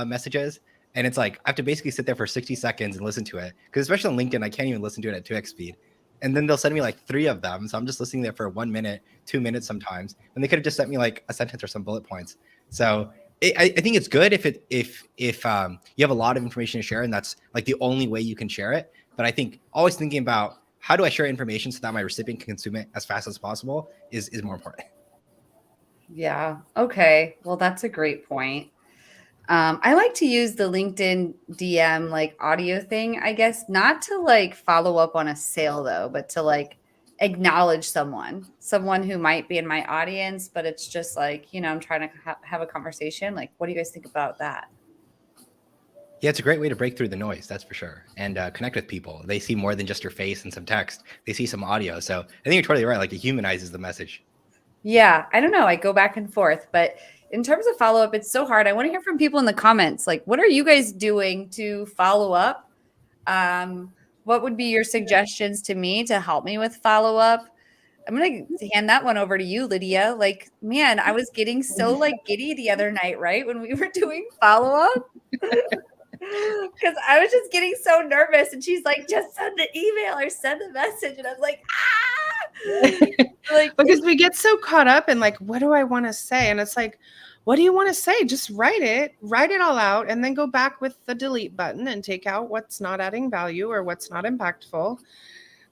messages, and it's like I have to basically sit there for 60 seconds and listen to it, because especially on LinkedIn, I can't even listen to it at 2x speed. And then they'll send me like 3 of them, so I'm just listening there for 1 minute, 2 minutes sometimes, and they could have just sent me like a sentence or some bullet points. So I think it's good if you have a lot of information to share, and that's like the only way you can share it. But I think always thinking about how do I share information so that my recipient can consume it as fast as possible is more important. Yeah. Okay. Well, that's a great point. I like to use the LinkedIn DM like audio thing, I guess, not to like follow up on a sale though, but to like acknowledge someone who might be in my audience, but it's just like, I'm trying to have a conversation. Like, what do you guys think about that? Yeah, it's a great way to break through the noise, that's for sure, and connect with people. They see more than just your face and some text. They see some audio. So I think you're totally right. Like it humanizes the message. Yeah, I don't know. I go back and forth, but in terms of follow up, it's so hard. I want to hear from people in the comments. Like, what are you guys doing to follow up? What would be your suggestions to me to help me with follow up? I'm going to hand that one over to you, Lydia. Like, man, I was getting so like giddy the other night, right? When we were doing follow up. Because I was just getting so nervous, and she's like, just send the email or send the message. And I was like, like, because we get so caught up in like, what do I want to say? And it's like, what do you want to say? Just write it all out, and then go back with the delete button and take out what's not adding value or what's not impactful.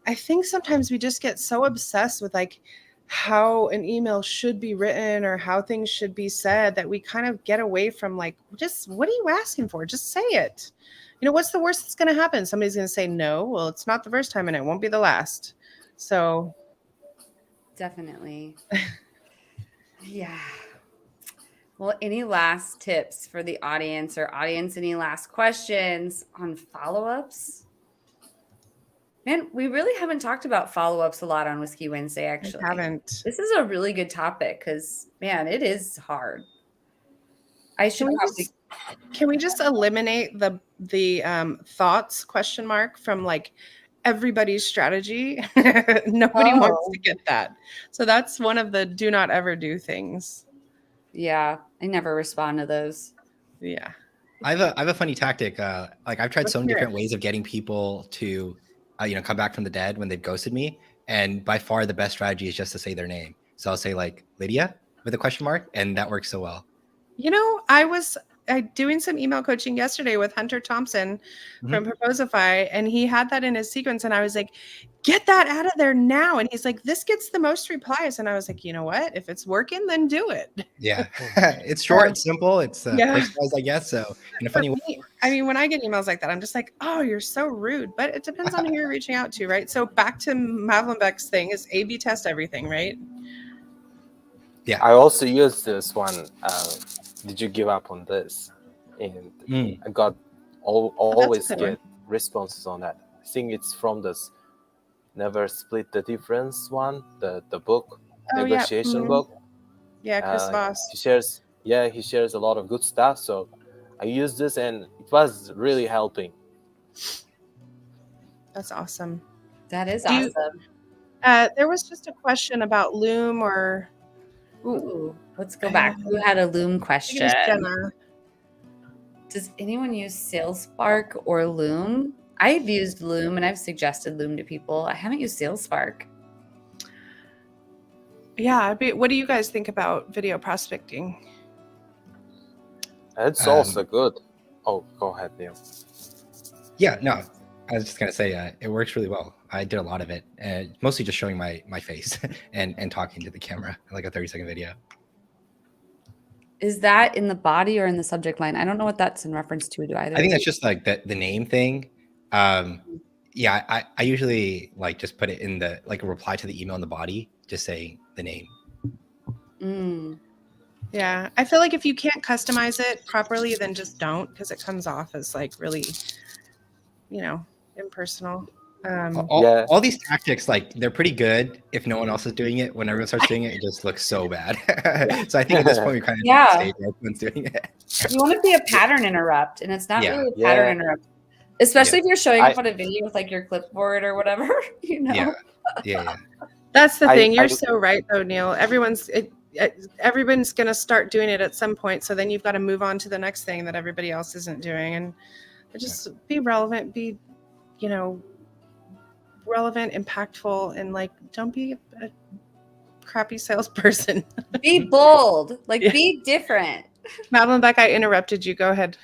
I think sometimes we just get so obsessed with like how an email should be written or how things should be said that we kind of get away from like, just what are you asking for? Just say it. What's the worst that's going to happen? Somebody's going to say no. Well, it's not the first time and it won't be the last. So definitely. Yeah. Well, any last tips for the audience or any last questions on follow-ups? Man, we really haven't talked about follow-ups a lot on Whiskey Wednesday, actually. I haven't. This is a really good topic because, man, it is hard. Can we just eliminate the thoughts ? From like everybody's strategy? Nobody wants to get that. So that's one of the do not ever do things. Yeah, I never respond to those. Yeah. I have a funny tactic. Like I've tried so many different ways of getting people to come back from the dead when they've ghosted me. And by far the best strategy is just to say their name. So I'll say like Lydia with a question mark, and that works so well. I was doing some email coaching yesterday with Hunter Thompson from Proposify, and he had that in his sequence, and I was like, get that out of there now. And he's like, this gets the most replies. And I was like, you know what? If it's working, then do it. Yeah. It's short, it's simple, it's personalized, I guess. So in a funny way. I mean, when I get emails like that, I'm just like, oh, you're so rude. But it depends on who you're reaching out to, right? So back to Mavlon Beck's thing is A/B test everything, right? Yeah. I also used this one. Did you give up on this? And I got always get responses on that. I think it's from this Never Split the Difference one, the book, negotiation book. Yeah, Chris Voss. He shares a lot of good stuff. So I used this and it was really helping. That's awesome. That is Do you- awesome. There was just a question about Loom or Ooh, let's go back. Who had a Loom I think question? it was Jenna. Does anyone use SalesSpark or Loom? I've used Loom and I've suggested Loom to people. I haven't used SalesSpark. Yeah, what do you guys think about video prospecting? It's also good. Oh, go ahead, Neil. Yeah, no, I was just gonna say it works really well. I did a lot of it, mostly just showing my face and talking to the camera, like a 30-second video. Is that in the body or in the subject line? I don't know what that's in reference to. Do either? I think that's just like the name thing. Yeah, I usually like just put it in the like a reply to the email in the body, just saying the name. Mm. Yeah, I feel like if you can't customize it properly, then just don't, because it comes off as like really, impersonal. All these tactics, like they're pretty good if no one else is doing it. When everyone starts doing it, it just looks so bad. So I think at this point we kind of Yeah. stage where everyone's doing it. You want to be a pattern interrupt, and it's not Yeah. really a pattern interrupt, especially if you're showing up I- on a video with like your clipboard or whatever. Yeah. That's the I- thing. You're I- so right, though, Neil. Everyone's going to start doing it at some point. So then you've got to move on to the next thing that everybody else isn't doing, and just be relevant, be, relevant, impactful, and like don't be a crappy salesperson. Be bold, like Yeah. be different. Madeline, Beck, I interrupted you. Go ahead.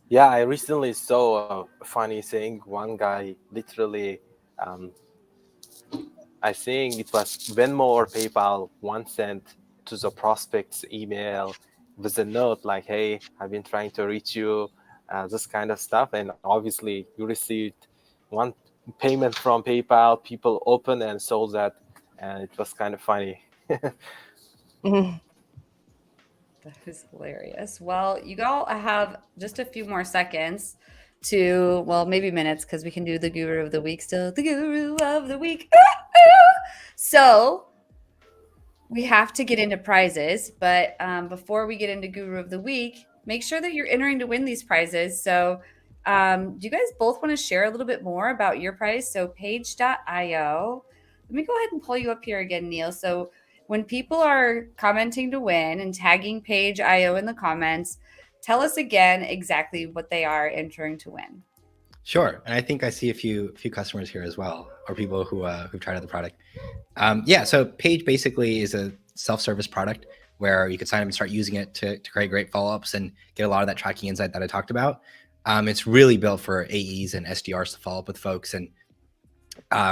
Yeah, I recently saw a funny thing. One guy literally, I think it was Venmo or PayPal, once sent to the prospect's email with a note like, "Hey, I've been trying to reach you," this kind of stuff. And obviously, you received one payment from PayPal. People opened and saw that, and it was kind of funny. Mhm. That is hilarious. Well, you all have just a few more seconds to, well, maybe minutes, because we can do the guru of the week still. The guru of the week. So we have to get into prizes, but before we get into guru of the week, make sure that you're entering to win these prizes. So do you guys both want to share a little bit more about your prize? So page.io. Let me go ahead and pull you up here again, Neil. So when people are commenting to win and tagging page.io in the comments, tell us again exactly what they are entering to win. Sure, and I think I see a few customers here as well, or people who've tried out the product. So Page basically is a self-service product where you could sign up and start using it to create great follow-ups and get a lot of that tracking insight that I talked about. It's really built for AEs and SDRs to follow up with folks and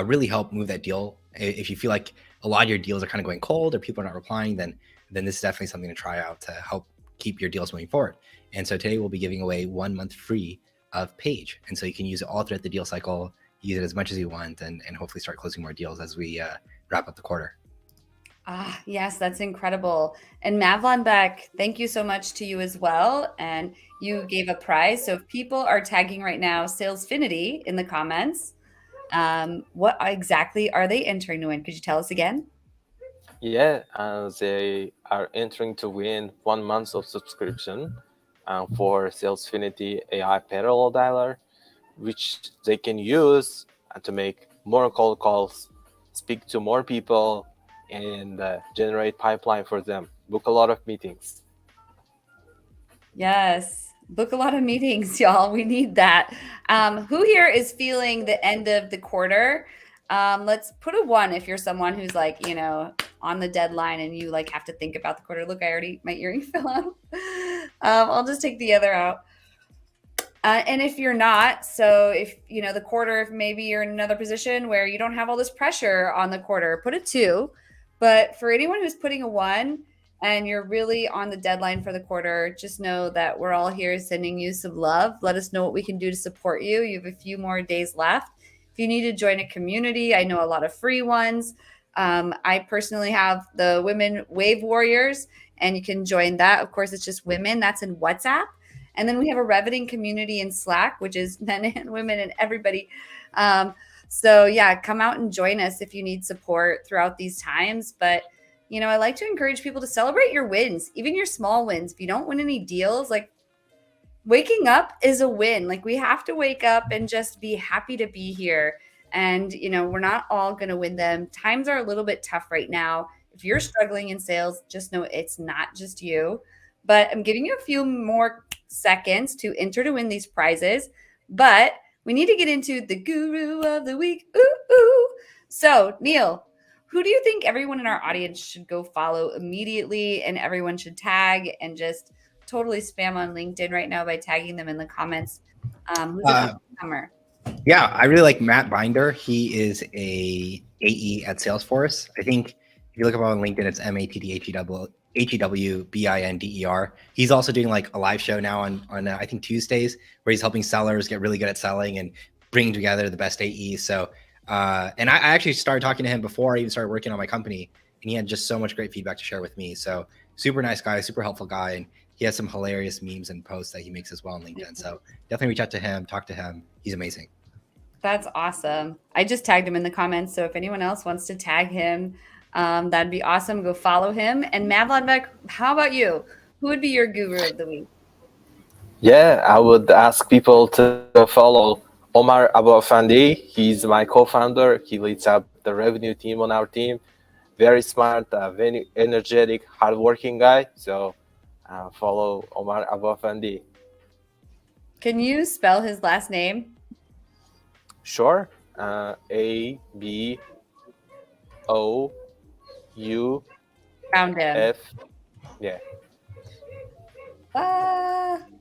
really help move that deal. If you feel like a lot of your deals are kind of going cold or people are not replying, then this is definitely something to try out to help keep your deals moving forward. And so today we'll be giving away 1 month free of Page. And so you can use it all throughout the deal cycle, use it as much as you want, and hopefully start closing more deals as we wrap up the quarter. Yes, that's incredible. And Mavlon Beck, thank you so much to you as well. And you gave a prize. So if people are tagging right now Salesfinity in the comments, what exactly are they entering to win? Could you tell us again? Yeah, they are entering to win 1 month of subscription for Salesfinity AI Payroll Dialer, which they can use to make more cold calls, speak to more people, and generate pipeline for them. Book a lot of meetings. Yes. Book a lot of meetings, y'all. We need that. Who here is feeling the end of the quarter? Let's put a 1 if you're someone who's like, on the deadline and you like have to think about the quarter. Look, my earring fell out. I'll just take the other out. And if you're not, so if, the quarter, if maybe you're in another position where you don't have all this pressure on the quarter, put a 2. But for anyone who's putting a 1 and you're really on the deadline for the quarter, just know that we're all here sending you some love. Let us know what we can do to support you. You have a few more days left. If you need to join a community, I know a lot of free ones. I personally have the Women Wave Warriors, and you can join that. Of course, it's just women. That's in WhatsApp. And then we have a Reveting community in Slack, which is men and women and everybody. So yeah, come out and join us if you need support throughout these times. But, I like to encourage people to celebrate your wins, even your small wins. If you don't win any deals, like waking up is a win. Like, we have to wake up and just be happy to be here. And, we're not all going to win them. Times are a little bit tough right now. If you're struggling in sales, just know it's not just you. But I'm giving you a few more seconds to enter to win these prizes. But we need to get into the guru of the week. Ooh, ooh. So, Neil, who do you think everyone in our audience should go follow immediately, and everyone should tag and just totally spam on LinkedIn right now by tagging them in the comments? Who's a comer? Yeah, I really like Matt Binder. He is a AE at Salesforce. I think if you look up on LinkedIn, it's MattHewbinder. He's also doing like a live show now on I think Tuesdays, where he's helping sellers get really good at selling and bringing together the best AEs. So, and I actually started talking to him before I even started working on my company, and he had just so much great feedback to share with me. So super nice guy, super helpful guy. And he has some hilarious memes and posts that he makes as well on LinkedIn. So definitely reach out to him, talk to him. He's amazing. That's awesome. I just tagged him in the comments. So if anyone else wants to tag him, that'd be awesome. Go follow him. And Matt Beck, how about you? Who would be your guru of the week? Yeah, I would ask people to follow Omar Abu Afandi. He's my co-founder. He leads up the revenue team on our team. Very smart, very energetic, hardworking guy. So follow Omar Abu Afandi. Can you spell his last name? Sure. A-B-O-U-F. Found him. Yeah.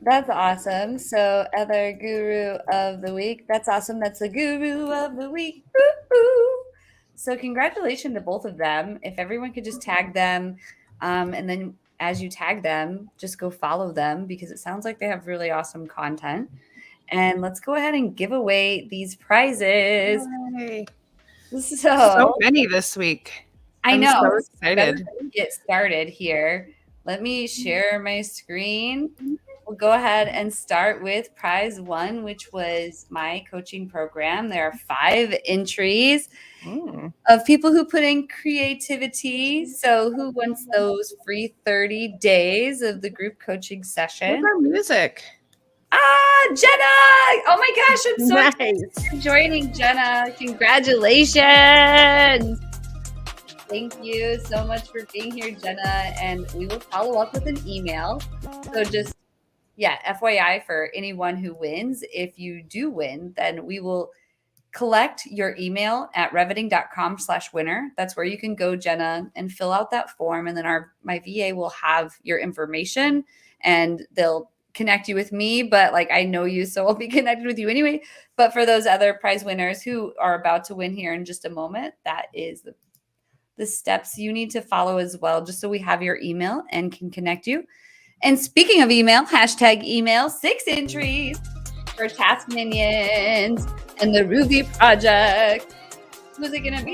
That's awesome. So other guru of the week. That's awesome. That's the guru of the week. Woo-hoo. So congratulations to both of them. If everyone could just tag them, and then as you tag them, just go follow them, because it sounds like they have really awesome content. And let's go ahead and give away these prizes. Yay. So many this week. I'm know. So excited. Get started here. Let me share my screen. We'll go ahead and start with prize 1, which was my coaching program. There are 5 entries of people who put in creativity. So who wants those free 30 days of the group coaching session? Where's our music? Jenna! Oh my gosh, I'm so excited for joining, Jenna. Congratulations. Thank you so much for being here, Jenna. And we will follow up with an email. So just, FYI for anyone who wins, if you do win, then we will collect your email at reveting.com/winner. That's where you can go, Jenna, and fill out that form. And then my VA will have your information, and they'll connect you with me, but I know you, so I'll be connected with you anyway. But for those other prize winners who are about to win here in just a moment, that is the steps you need to follow as well, just so we have your email and can connect you. And speaking of email, #email, 6 entries for Task Minions and the Ruby Project. Who's it gonna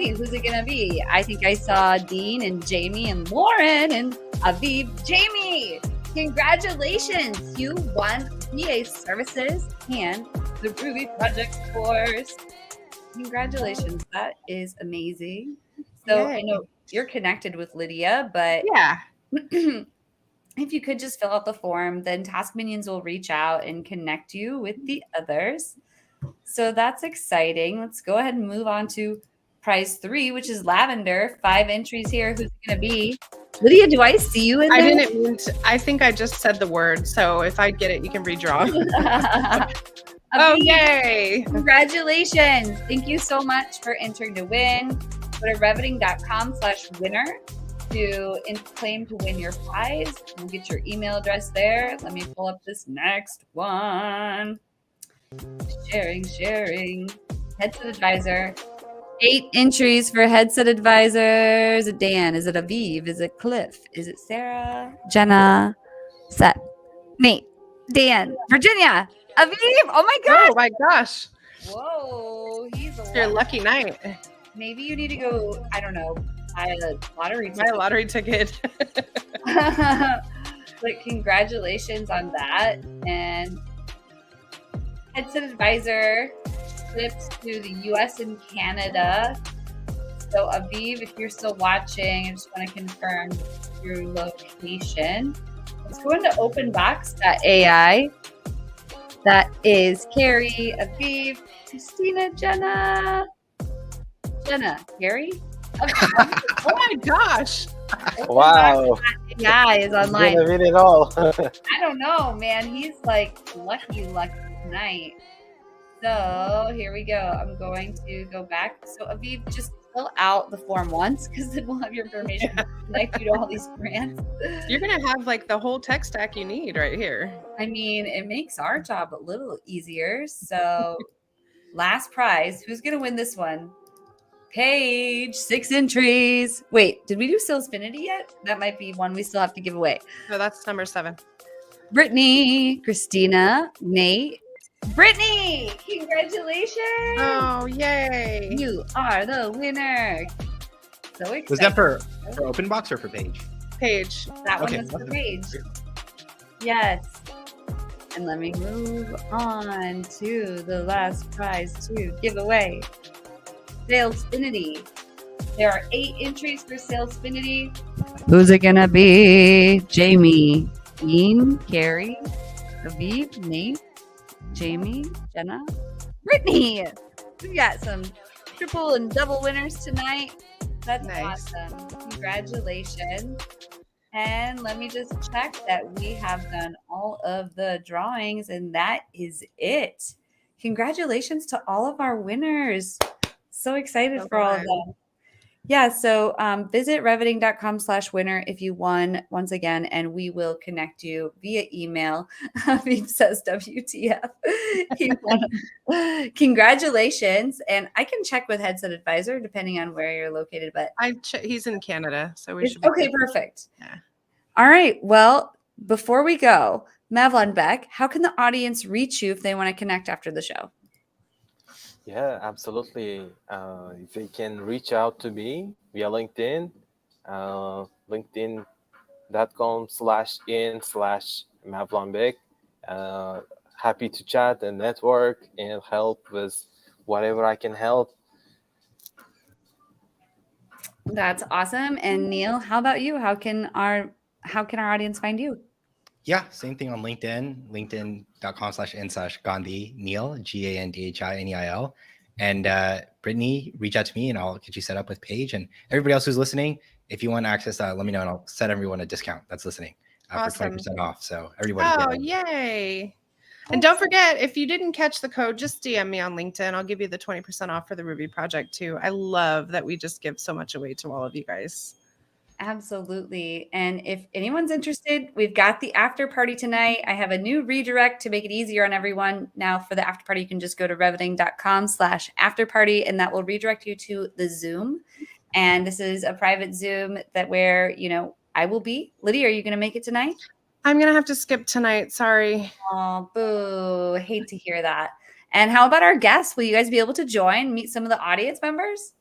be? I think I saw Dean and Jamie and Lauren and Aviv. Jamie, congratulations. You won VA services and the Ruby Project course. Congratulations. That is amazing. So I know you're connected with Lydia, but if you could just fill out the form, then Task Minions will reach out and connect you with the others. So that's exciting. Let's go ahead and move on to prize 3, which is Lavender. 5 entries here. Who's it going to be? Lydia, do I see you in there? I didn't mean to. I think I just said the word. So if I get it, you can redraw. Oh, yay. Congratulations. Thank you so much for entering to win. Go to reveting.com/winner to claim to win your prize. We'll get your email address there. Let me pull up this next one. Sharing. Headset advisor. 8 entries for headset advisors. Is it Dan? Is it Aviv? Is it Cliff? Is it Sarah? Jenna? Seth? Nate? Dan? Virginia? Aviv? Oh my gosh! Oh my gosh! Whoa, he's your lucky night. Maybe you need to go, I don't know, buy a lottery ticket. Buy a lottery ticket. But congratulations on that. And headset advisor trips to the US and Canada. So Aviv, if you're still watching, I just want to confirm your location. Let's go into openbox.ai That is Carrie, Aviv, Christina, Jenna, Carrie. Oh my gosh. Wow. Yeah, is He's online. gonna win it all. I don't know, man. He's like lucky tonight. So here we go. I'm going to go back. So Aviv, just fill out the form once because then we'll have your information connect you to all these brands. You're going to have like the whole tech stack you need right here. I mean, it makes our job a little easier. So last prize. Who's going to win this one? Paige, 6 entries. Wait, did we do Salesfinity yet? That might be one we still have to give away. No, that's number 7. Brittany, Christina, Nate, Brittany, congratulations. Oh, yay. You are the winner. So excited. Was that for open box or for Paige? Paige. That one Okay. was for Paige. Yes. And let me move on to the last prize to give away. Salesfinity. There are 8 entries for Salesfinity. Who's it gonna be? Jamie, Dean, Carrie, Aviv, Nate, Jamie, Jenna, Brittany. We got some triple and double winners tonight. That's Nice. awesome. Congratulations. And let me just check that we have done all of the drawings, and that is it. Congratulations to all of our winners. So excited So for all of fun. them. Yeah, so visit reveting.com/winner if you won once again, and we will connect you via email. Aviv says WTF. He won. Congratulations. And I can check with Headset Advisor depending on where you're located, but He's in Canada, so we should be okay, good. perfect. Yeah. All right. Well, before we go, Mavlon Beck, how can the audience reach you if they want to connect after the show? Yeah, absolutely. They can reach out to me via LinkedIn, linkedin.com/in/Mavlonbeck. Happy to chat and network and help with whatever I can help. That's awesome. And Neil, how about you? How can our audience find you? Yeah, same thing on LinkedIn, linkedin.com/in/Gandhi Neil, GandhiNeil. And Brittany, reach out to me and I'll get you set up with Paige. And everybody else who's listening, if you want access, let me know and I'll set everyone a discount that's listening for Awesome. 20% off. So everybody. Oh, yay. And don't forget, if you didn't catch the code, just DM me on LinkedIn. I'll give you the 20% off for the Ruby project too. I love that we just give so much away to all of you guys. Absolutely. And if anyone's interested, we've got the after party tonight. I have a new redirect to make it easier on everyone. Now for the after party, you can just go to reveting.com/afterparty and that will redirect you to the Zoom. And this is a private Zoom where I will be. Lydia, are you going to make it tonight? I'm going to have to skip tonight. Sorry. Oh, boo. Hate to hear that. And how about our guests? Will you guys be able to join, meet some of the audience members?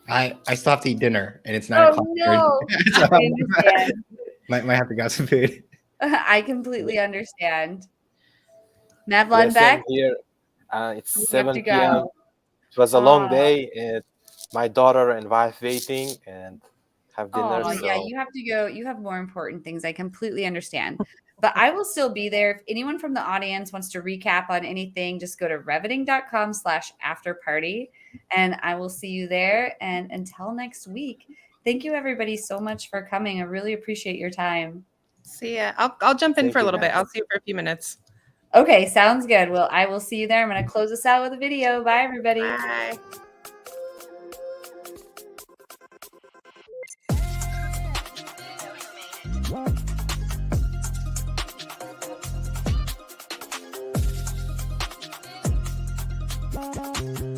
I still have to eat dinner and it's 9 o'clock. No. So I understand. might have to grab some food. I completely understand. Yes, Mavlon I'm Beck, here. It's you have 7 to p.m. go. It was a long Aw. day, and my daughter and wife waiting and have dinner. Oh, yeah, so you have to go. You have more important things. I completely understand. But I will still be there. If anyone from the audience wants to recap on anything, just go to reveting.com/afterparty and I will see you there. And until next week, thank you everybody so much for coming. I really appreciate your time. See ya. I'll jump in Thank for a you, little bit. guys. I'll see you for a few minutes. Okay, sounds good. Well, I will see you there. I'm going to close this out with a video. Bye, everybody. Bye. You know who made it.